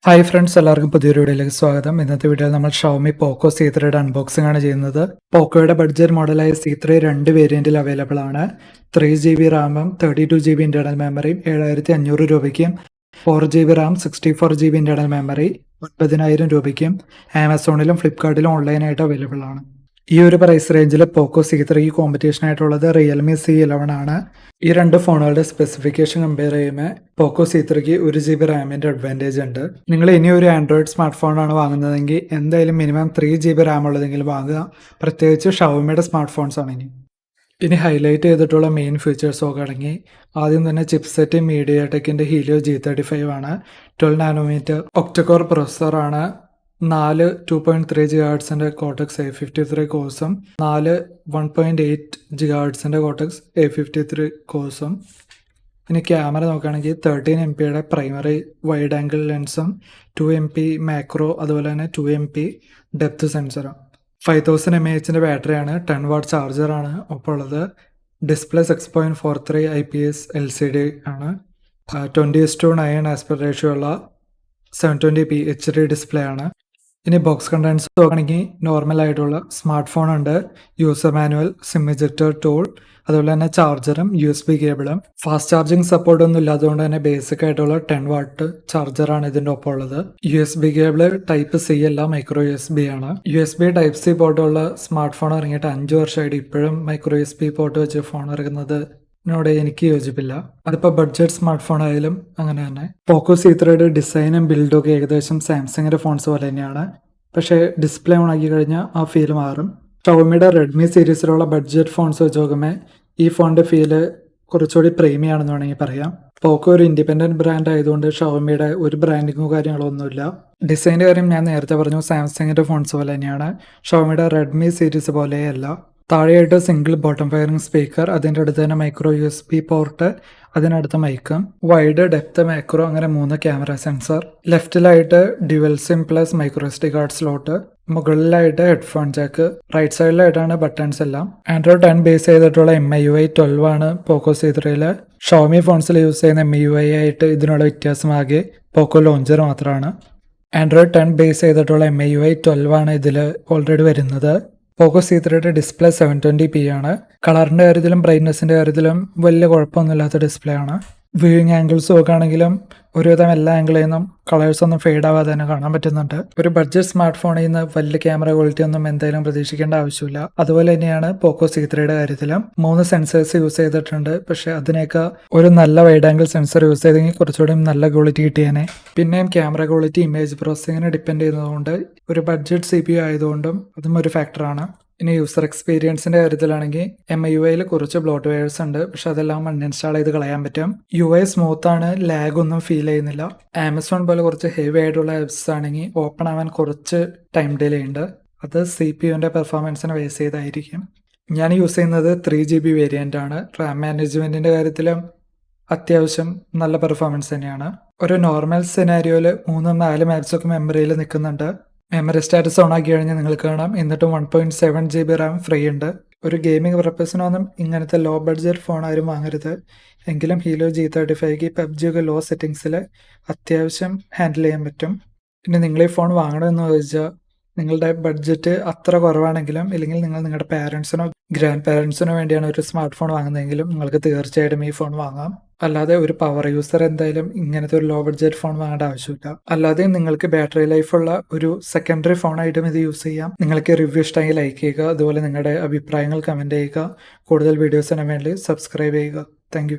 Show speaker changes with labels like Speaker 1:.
Speaker 1: Hi friends, എല്ലാവർക്കും പുതിയൊരു വീഡിയോയിലേക്ക് സ്വാഗതം. ഇന്നത്തെ വീഡിയോയിൽ നമ്മൾ ഷവോമി പോക്കോ C3 അൺബോക്സിംഗ് ആണ് ചെയ്യുന്നത്. പോക്കോയുടെ ബഡ്ജറ്റ് മോഡലായ C3 രണ്ട് വേരിയന്റിൽ അവൈലബിൾ ആണ്. 3GB റാമും 32GB ഇന്റേണൽ മെമ്മറിയും 7500 രൂപയ്ക്കും, 4GB Ram 64GB internal memory 9000 രൂപയ്ക്കും ആമസോണിലും ഫ്ലിപ്കാർട്ടിലും ഓൺലൈനായിട്ട് അവൈലബിൾ ആണ്. ഈ ഒരു പ്രൈസ് റേഞ്ചിൽ പോക്കോ C3 കോമ്പറ്റീഷൻ ആയിട്ടുള്ളത് റിയൽമി C11 ആണ്. ഈ രണ്ട് ഫോണുകളുടെ സ്പെസിഫിക്കേഷൻ കമ്പയർ ചെയ്യുമ്പോൾ പോക്കോ C3ക്ക് 1GB റാമിന്റെ അഡ്വാൻറ്റേജ് ഉണ്ട്. നിങ്ങൾ ഇനി ഒരു ആൻഡ്രോയിഡ് സ്മാർട്ട് ഫോണാണ് വാങ്ങുന്നതെങ്കിൽ എന്തായാലും മിനിമം 3GB റാം ഉള്ളതെങ്കിലും വാങ്ങുക. പ്രത്യേകിച്ച് ഷവോമിയുടെ സ്മാർട്ട് ഫോൺസ് ആണെങ്കിൽ. ഇനി ഹൈലൈറ്റ് ചെയ്തിട്ടുള്ള മെയിൻ ഫീച്ചേഴ്സ് നോക്കുകയാണെങ്കിൽ ആദ്യം തന്നെ ചിപ്സെറ്റ് മീഡിയാടെക്കിന്റെ ഹീലിയോ G35 ആണ്. 12 nanometre octa-core പ്രോസസ്സറാണ്. 2.3 GHz cortex A53 കോഴ്സും 1.8 GHz കോർട്ടെക്സ് A53 കോഴ്സും. ഇനി ക്യാമറ നോക്കുകയാണെങ്കിൽ 13MP പ്രൈമറി വൈഡ് ആംഗിൾ ലെൻസും 2MP മാക്രോ അതുപോലെ തന്നെ 2MP ഡെപ്ത് സെൻസറും. 5000 mAh ബാറ്ററിയാണ്. 10 വാട്ട് ചാർജറാണ് ഒപ്പം ഉള്ളത്. ഡിസ്പ്ലേ 6.43 IPS LCD ആണ്. 20:9 ആസ്പെക്ട് റേഷ്യോ ഉള്ള 720p HD ഡിസ്പ്ലേ ആണ്. ഇനി ബോക്സ് കണ്ടൻസ് നോക്കുകയാണെങ്കിൽ നോർമൽ ആയിട്ടുള്ള സ്മാർട്ട് ഫോൺ ഉണ്ട്, user manual, SIM ejector tool, അതുപോലെ തന്നെ ചാർജറും USB കേബിളും. ഫാസ്റ്റ് ചാർജിങ് സപ്പോർട്ട് ഒന്നും ഇല്ലാത്തതുകൊണ്ട് തന്നെ ബേസിക് ആയിട്ടുള്ള 10 വാട്ട് ചാർജറാണ് ഇതിൻ്റെ ഒപ്പം ഉള്ളത്. USB കേബിള് ടൈപ്പ് C അല്ല, മൈക്രോ USB ആണ്. USB ടൈപ്പ് C പോർട്ടുള്ള സ്മാർട്ട് ഫോൺ ഇറങ്ങിയിട്ട് 5 വർഷമായിട്ട് ഇപ്പോഴും മൈക്രോ USB പോർട്ട് വെച്ച് ഫോൺ ഇറങ്ങുന്നത് ോട് എനിക്ക് യോജിപ്പില്ല. അതിപ്പോൾ ബഡ്ജറ്റ് സ്മാർട്ട് ഫോൺ ആയാലും അങ്ങനെ തന്നെ. പോക്കോ C3യുടെ ഡിസൈനും ബിൽഡും ഒക്കെ ഏകദേശം സാംസങ്ങിന്റെ ഫോൺസ് പോലെ തന്നെയാണ്. പക്ഷേ ഡിസ്പ്ലേ ഓൺ ആക്കി കഴിഞ്ഞാൽ ആ ഫീൽ മാറും. ഷവോമിയുടെ റെഡ്മി സീരീസിലുള്ള ബഡ്ജറ്റ് ഫോൺസ് വെച്ച് നോക്കുമ്പോൾ ഈ ഫോണിന്റെ ഫീല് കുറച്ചുകൂടി പ്രീമിയം ആണെന്ന് വേണമെങ്കിൽ പറയാം. പോക്കോ ഒരു ഇൻഡിപെൻഡന്റ് ബ്രാൻഡ് ആയതുകൊണ്ട് ഷവോമിയുടെ ഒരു ബ്രാൻഡിങ്ങോ കാര്യങ്ങളോ ഒന്നുമില്ല. ഡിസൈൻ്റെ കാര്യം ഞാൻ നേരത്തെ പറഞ്ഞു, സാംസങ്ങിന്റെ ഫോൺസ് പോലെ തന്നെയാണ്. ഷവോമിയുടെ റെഡ്മി സീരീസ് പോലെയല്ല. താഴെയായിട്ട് സിംഗിൾ ബോട്ടം ഫയറിംഗ് സ്പീക്കർ, അതിൻ്റെ അടുത്ത് തന്നെ മൈക്രോ USB പോർട്ട്, അതിനടുത്ത് മൈക്കും, വൈഡ് ഡെപ്ത് മാക്രോ, അങ്ങനെ 3 ക്യാമറ സെൻസർ. ലെഫ്റ്റിലായിട്ട് dual SIM plus micro SD card slot, മുകളിലായിട്ട് ഹെഡ്ഫോൺ ജാക്ക്, റൈറ്റ് സൈഡിലായിട്ടാണ് ബട്ടൺസ് എല്ലാം. ആൻഡ്രോയിഡ് 10 ബേസ് ചെയ്തിട്ടുള്ള MIUI 12 ആണ് പോക്കോ C3യില്. ഷവോമി ഫോൺസിൽ യൂസ് ചെയ്യുന്ന MIUI ആയിട്ട് ഇതിനുള്ള വ്യത്യാസമാകെ പോക്കോ ലോഞ്ചർ മാത്രമാണ്. ആൻഡ്രോയിഡ് 10 ബേസ് ചെയ്തിട്ടുള്ള MIUI 12 ആണ് ഇതിൽ ഓൾറെഡി വരുന്നത്. പോക്കോ C3യുടെ ഡിസ്പ്ലേ 720p ആണ്. കളറിന്റെ കാര്യത്തിലും ബ്രൈറ്റ്നസിന്റെ കാര്യത്തിലും വലിയ കുഴപ്പമൊന്നുമില്ലാത്ത ഡിസ്പ്ലേ ആണ്. വ്യൂയിങ് ആംഗിൾസ് നോക്കുകയാണെങ്കിലും ഒരുവിധം എല്ലാ ആംഗിളിൽ നിന്നും കളേഴ്സ് ഒന്നും ഫെയ്ഡ് ആവാതെ തന്നെ കാണാൻ പറ്റുന്നുണ്ട്. ഒരു ബഡ്ജറ്റ് സ്മാർട്ട് ഫോണിൽ നിന്ന് വലിയ ക്യാമറ ക്വാളിറ്റി ഒന്നും എന്തായാലും പ്രതീക്ഷിക്കേണ്ട ആവശ്യമില്ല. അതുപോലെ തന്നെയാണ് പോക്കോ C3യുടെ കാര്യത്തിലും 3 സെൻസേഴ്സ് യൂസ് ചെയ്തിട്ടുണ്ട്. പക്ഷെ അതിനേക്കാൾ ഒരു നല്ല വൈഡ് ആംഗിൾ സെൻസർ യൂസ് ചെയ്തെങ്കിൽ കുറച്ചുകൂടി നല്ല ക്വാളിറ്റി കിട്ടിയേനെ. പിന്നെയും ക്യാമറ ക്വാളിറ്റി ഇമേജ് പ്രോസസ്സിങ്ങിനെ ഡിപ്പെൻഡ് ചെയ്യുന്നതുകൊണ്ട് ഒരു ബഡ്ജറ്റ് CPU ആയതുകൊണ്ടും അതും ഒരു ഫാക്ടറാണ്. ഇനി യൂസർ എക്സ്പീരിയൻസിന്റെ കാര്യത്തിലാണെങ്കിൽ MIUIയിൽ കുറച്ച് ബ്ലോട്ട് വെയേഴ്സ് ഉണ്ട്, പക്ഷെ അതെല്ലാം അൺഇൻസ്റ്റാൾ ചെയ്ത് കളയാൻ പറ്റും. UI സ്മൂത്ത് ആണ്, ലാഗ് ഒന്നും ഫീൽ ചെയ്യുന്നില്ല. ആമസോൺ പോലെ കുറച്ച് ഹെവി ആയിട്ടുള്ള ആപ്സ് ആണെങ്കിൽ ഓപ്പൺ ആവാൻ കുറച്ച് ടൈം ഡിലേ ഉണ്ട്. അത് CPUവിന്റെ പെർഫോമൻസിനെ ബേസ് ചെയ്തായിരിക്കും. ഞാൻ യൂസ് ചെയ്യുന്നത് 3GB വേരിയന്റ് ആണ്. റാം മാനേജ്മെന്റിന്റെ കാര്യത്തിലും അത്യാവശ്യം നല്ല പെർഫോമൻസ് തന്നെയാണ്. ഒരു നോർമൽ സിനാരിയോയിൽ 3-4 മാപ്സ് ഒക്കെ മെമ്മറിയിൽ നിൽക്കുന്നുണ്ട്. മെമ്മറി സ്റ്റാറ്റസ് ഓൺ ആക്കി കഴിഞ്ഞാൽ നിങ്ങൾക്ക് കാണാം. എന്നിട്ടും 1.7GB റാം ഫ്രീ ഉണ്ട്. ഒരു ഗെയിമിംഗ് പർപ്പസിനൊന്നും ഇങ്ങനത്തെ ലോ ബഡ്ജറ്റ് ഫോൺ ആരും വാങ്ങരുത്. എങ്കിലും ഹീലിയോ G35ക്ക് PUBG ഒക്കെ ലോ സെറ്റിംഗ്സിൽ അത്യാവശ്യം ഹാൻഡിൽ ചെയ്യാൻ പറ്റും. ഇനി നിങ്ങൾ ഈ ഫോൺ വാങ്ങണമെന്ന് ചോദിച്ചാൽ നിങ്ങളുടെ ബഡ്ജറ്റ് അത്ര കുറവാണെങ്കിലും, ഇല്ലെങ്കിൽ നിങ്ങൾ നിങ്ങളുടെ പാരൻസിനോ ഗ്രാൻഡ് പാരൻസിനോ വേണ്ടിയാണ് ഒരു സ്മാർട്ട് ഫോൺ വാങ്ങുന്നതെങ്കിലും നിങ്ങൾക്ക് തീർച്ചയായിട്ടും ഈ ഫോൺ വാങ്ങാം. അല്ലാതെ ഒരു പവർ യൂസർ എന്തായാലും ഇങ്ങനത്തെ ഒരു ലോ ബഡ്ജറ്റ് ഫോൺ വാങ്ങേണ്ട ആവശ്യമില്ല. അല്ലാതെ നിങ്ങൾക്ക് ബാറ്ററി ലൈഫുള്ള ഒരു സെക്കൻഡറി ഫോണായിട്ടും ഇത് യൂസ് ചെയ്യാം. നിങ്ങൾക്ക് റിവ്യൂ ഇഷ്ടമെങ്കിൽ ലൈക്ക് ചെയ്യുക. അതുപോലെ നിങ്ങളുടെ അഭിപ്രായങ്ങൾ കമൻറ്റ് ചെയ്യുക. കൂടുതൽ വീഡിയോസിന് വേണ്ടി സബ്സ്ക്രൈബ് ചെയ്യുക. താങ്ക്